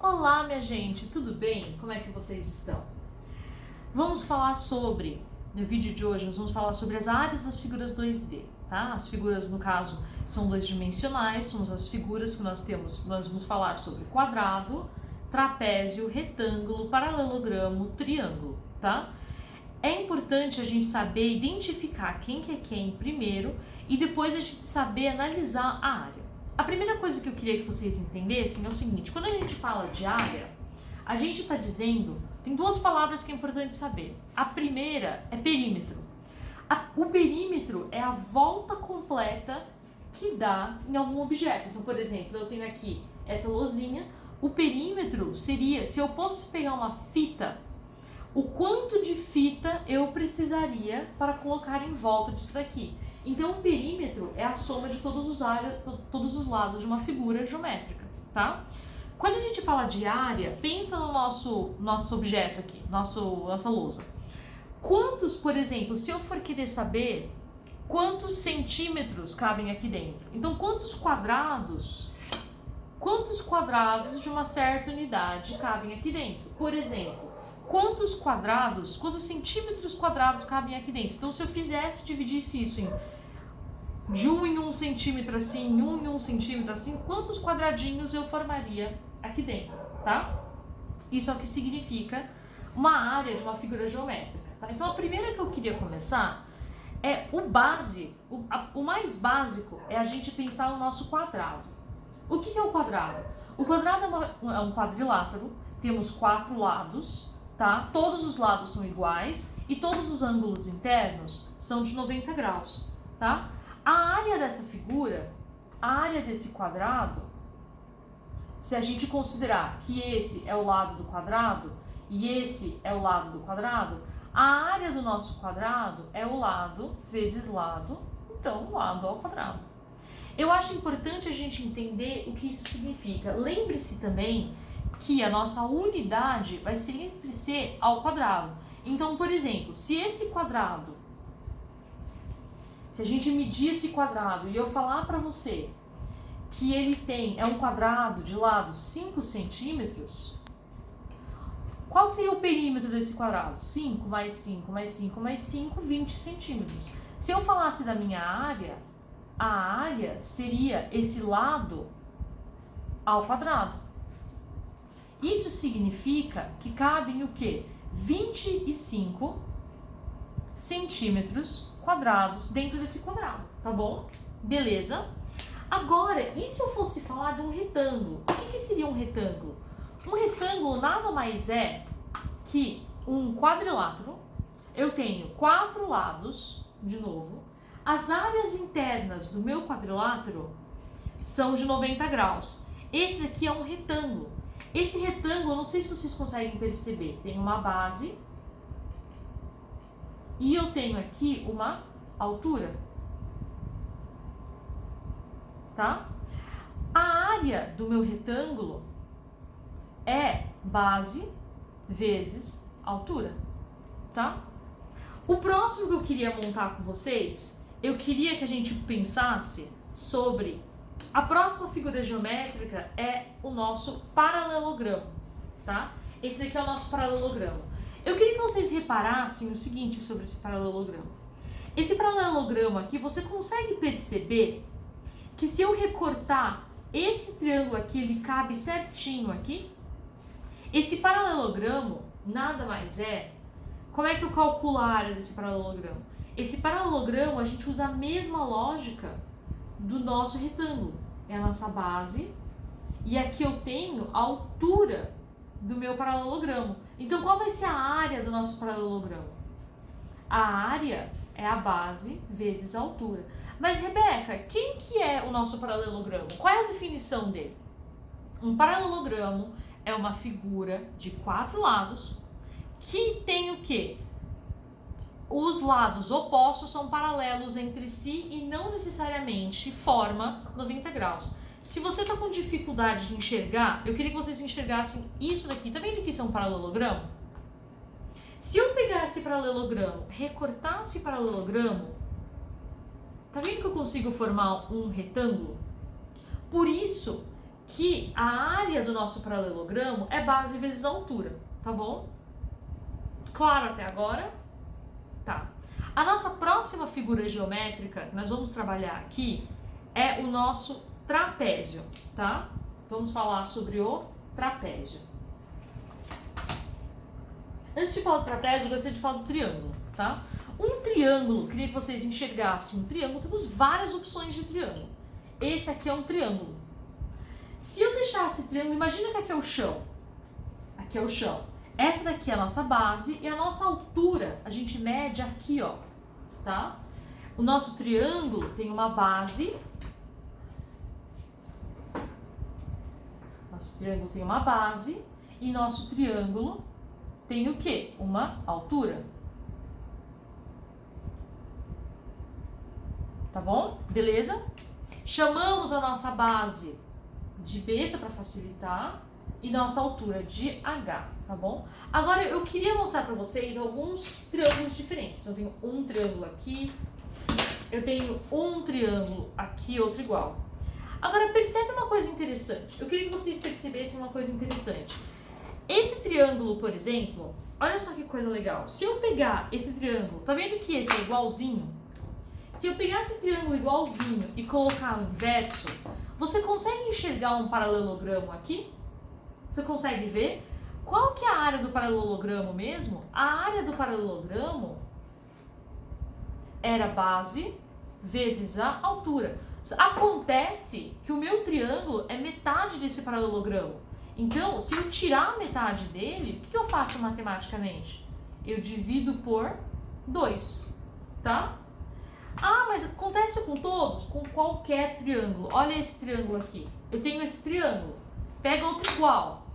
Olá, minha gente, tudo bem? Como é que vocês estão? Vamos falar sobre, no vídeo de hoje, nós vamos falar sobre as áreas das figuras 2D, tá? As figuras, no caso, são dois dimensionais, são as figuras que nós temos, nós vamos falar sobre quadrado, trapézio, retângulo, paralelogramo, triângulo, tá? É importante a gente saber identificar quem que é quem primeiro e depois a gente saber analisar a área. A primeira coisa que eu queria que vocês entendessem é o seguinte: quando a gente fala de área, a gente está dizendo, tem duas palavras que é importante saber. A primeira é perímetro. O perímetro é a volta completa que dá em algum objeto. Então, por exemplo, eu tenho aqui essa lousinha. O perímetro seria, se eu fosse pegar uma fita, o quanto de fita eu precisaria para colocar em volta disso daqui. Então, o perímetro é a soma de todos os lados de uma figura geométrica, tá? Quando a gente fala de área, pensa no nosso objeto aqui, nossa lousa. Quantos, por exemplo, se eu for querer saber quantos centímetros cabem aqui dentro? Então, quantos quadrados de uma certa unidade cabem aqui dentro? Por exemplo, quantos centímetros quadrados cabem aqui dentro? Então, se eu dividisse isso de 1 em 1 centímetro assim, 1 em 1 centímetro assim, quantos quadradinhos eu formaria aqui dentro, tá? Isso é o que significa uma área de uma figura geométrica, tá? Então, a primeira que eu queria começar é o mais básico é a gente pensar no nosso quadrado. O que é o quadrado? O quadrado é um quadrilátero, temos 4 lados, tá? Todos os lados são iguais e todos os ângulos internos são de 90 graus, tá? A área dessa figura, a área desse quadrado, se a gente considerar que esse é o lado do quadrado e esse é o lado do quadrado, a área do nosso quadrado é o lado vezes lado, então lado ao quadrado. Eu acho importante a gente entender o que isso significa. Lembre-se também que a nossa unidade vai sempre ser ao quadrado. Então, por exemplo, se a gente medir esse quadrado e eu falar para você que ele é um quadrado de lado 5 centímetros, qual seria o perímetro desse quadrado? 5 mais 5 mais 5 mais 5, 20 centímetros. Se eu falasse da minha área, a área seria esse lado ao quadrado. Isso significa que cabem o quê? 25 centímetros quadrados dentro desse quadrado, tá bom? Beleza? Agora, e se eu fosse falar de um retângulo? O que seria um retângulo? Um retângulo nada mais é que um quadrilátero. Eu tenho 4 lados, de novo. As áreas internas do meu quadrilátero são de 90 graus. Esse daqui é um retângulo. Esse retângulo, não sei se vocês conseguem perceber, tem uma base e eu tenho aqui uma altura, tá? A área do meu retângulo é base vezes altura, tá? O próximo que eu queria montar com vocês, eu queria que a gente pensasse sobre a próxima figura geométrica é o nosso paralelogramo, tá? Esse daqui é o nosso paralelogramo. Eu queria que vocês reparassem o seguinte sobre esse paralelogramo. Esse paralelogramo aqui, você consegue perceber que se eu recortar esse triângulo aqui, ele cabe certinho aqui? Esse paralelogramo nada mais é... Como é que eu calculo a área desse paralelogramo? Esse paralelogramo, a gente usa a mesma lógica do nosso retângulo. É a nossa base e aqui eu tenho a altura do meu paralelogramo. Então, qual vai ser a área do nosso paralelogramo? A área é a base vezes a altura. Mas, Rebeca, quem que é o nosso paralelogramo? Qual é a definição dele? Um paralelogramo é uma figura de 4 lados que tem o quê? Os lados opostos são paralelos entre si e não necessariamente forma 90 graus. Se você está com dificuldade de enxergar, eu queria que vocês enxergassem isso daqui. Tá vendo que isso é um paralelogramo? Se eu pegar esse paralelogramo, recortar esse paralelogramo, tá vendo que eu consigo formar um retângulo? Por isso que a área do nosso paralelogramo é base vezes altura, tá bom? Claro até agora? Tá. A nossa próxima figura geométrica que nós vamos trabalhar aqui é o nosso trapézio, tá? Vamos falar sobre o trapézio. Antes de falar do trapézio, eu gostaria de falar do triângulo, tá? Um triângulo, queria que vocês enxergassem um triângulo, temos várias opções de triângulo. Esse aqui é um triângulo. Se eu deixar esse triângulo, imagina que aqui é o chão. Aqui é o chão. Essa daqui é a nossa base e a nossa altura, a gente mede aqui, ó, tá? O nosso triângulo tem uma base. Nosso triângulo tem uma base e nosso triângulo tem o quê? Uma altura. Tá bom? Beleza? Chamamos a nossa base de B, para facilitar, e nossa altura de H, tá bom? Agora eu queria mostrar para vocês alguns triângulos diferentes. Então, eu tenho um triângulo aqui, eu tenho um triângulo aqui, outro igual. Agora percebe uma coisa interessante. Eu queria que vocês percebessem uma coisa interessante. Esse triângulo, por exemplo, olha só que coisa legal. Se eu pegar esse triângulo, tá vendo que esse é igualzinho? Se eu pegar esse triângulo igualzinho e colocar o inverso, você consegue enxergar um paralelogramo aqui? Você consegue ver? Qual que é a área do paralelogramo mesmo? A área do paralelogramo era base vezes a altura. Acontece que o meu triângulo é metade desse paralelogramo. Então, se eu tirar a metade dele, o que eu faço matematicamente? Eu divido por 2, tá? Ah, mas acontece com todos? Com qualquer triângulo. Olha esse triângulo aqui. Eu tenho esse triângulo. Pega outro igual.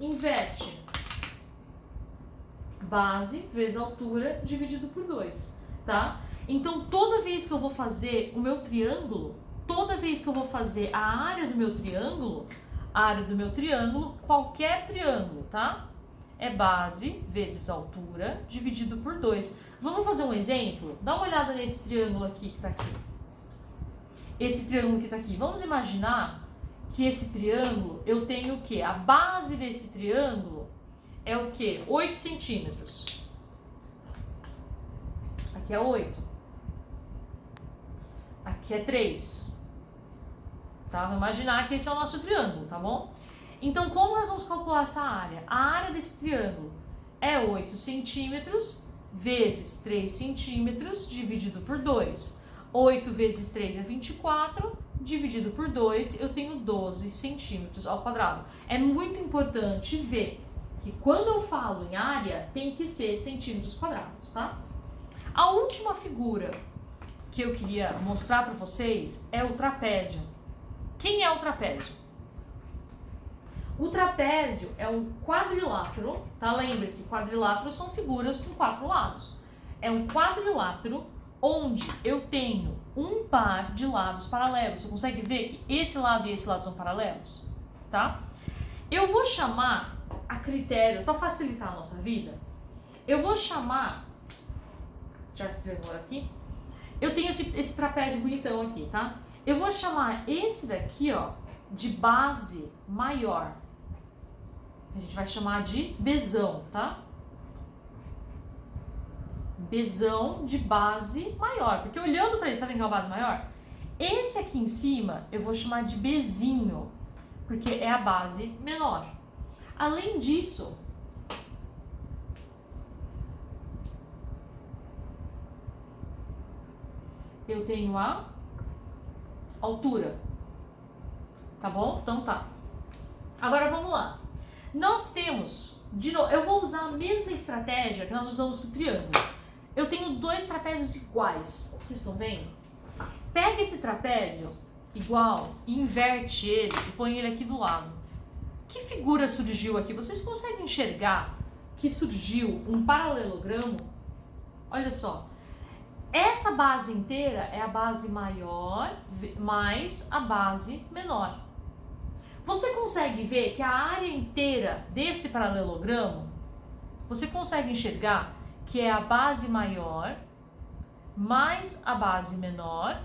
Inverte. Base vezes altura dividido por 2, tá? Então, toda vez que eu vou fazer o meu triângulo, toda vez que eu vou fazer a área do meu triângulo, qualquer triângulo, tá? É base vezes altura dividido por 2. Vamos fazer um exemplo? Dá uma olhada nesse triângulo aqui que tá aqui. Esse triângulo que tá aqui. Vamos imaginar que esse triângulo, eu tenho o quê? A base desse triângulo é o quê? 8 centímetros. Aqui é 8. Aqui é 3. Tá? Vamos imaginar que esse é o nosso triângulo, tá bom? Então, como nós vamos calcular essa área? A área desse triângulo é 8 centímetros vezes 3 centímetros dividido por 2. 8 vezes 3 é 24, dividido por 2, eu tenho 12 centímetros ao quadrado. É muito importante ver que quando eu falo em área, tem que ser centímetros quadrados, tá? A última figura que eu queria mostrar para vocês é o trapézio. Quem é o trapézio? O trapézio é um quadrilátero, tá? Lembre-se, quadriláteros são figuras com 4 lados. É um quadrilátero onde eu tenho um par de lados paralelos. Você consegue ver que esse lado e esse lado são paralelos? Tá? Eu vou chamar, a critério, para facilitar a nossa vida, eu vou chamar, já esse triângulo aqui, eu tenho esse trapézio bonitão aqui, tá? Eu vou chamar esse daqui, ó, de base maior. A gente vai chamar de Bzão, tá? Bzão de base maior. Porque olhando para ele, tá vendo que é uma base maior? Esse aqui em cima eu vou chamar de Bzinho, porque é a base menor. Além disso, eu tenho a altura. Tá bom? Então tá. Agora vamos lá. Nós temos, de novo, eu vou usar a mesma estratégia que nós usamos para o triângulo. Eu tenho 2 trapézios iguais. Vocês estão vendo? Pega esse trapézio igual e inverte ele e põe ele aqui do lado. Que figura surgiu aqui? Vocês conseguem enxergar que surgiu um paralelogramo? Olha só. Essa base inteira é a base maior mais a base menor. Você consegue ver que a área inteira desse paralelogramo, você consegue enxergar que é a base maior mais a base menor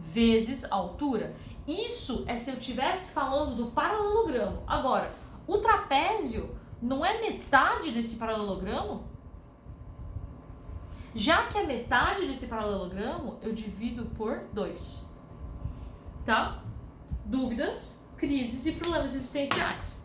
vezes a altura. Isso é se eu estivesse falando do paralelogramo. Agora, o trapézio não é metade desse paralelogramo? Já que é metade desse paralelogramo, eu divido por 2. Tá? Dúvidas, crises e problemas existenciais.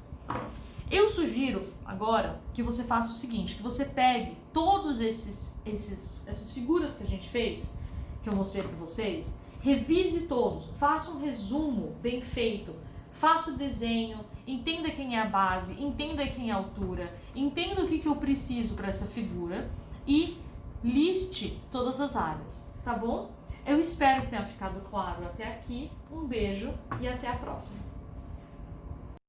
Eu sugiro agora que você faça o seguinte, que você pegue todos essas figuras que a gente fez, que eu mostrei para vocês, revise todos, faça um resumo bem feito, faça o desenho, entenda quem é a base, entenda quem é a altura, entenda o que eu preciso para essa figura e liste todas as áreas, tá bom? Eu espero que tenha ficado claro até aqui. Um beijo e até a próxima.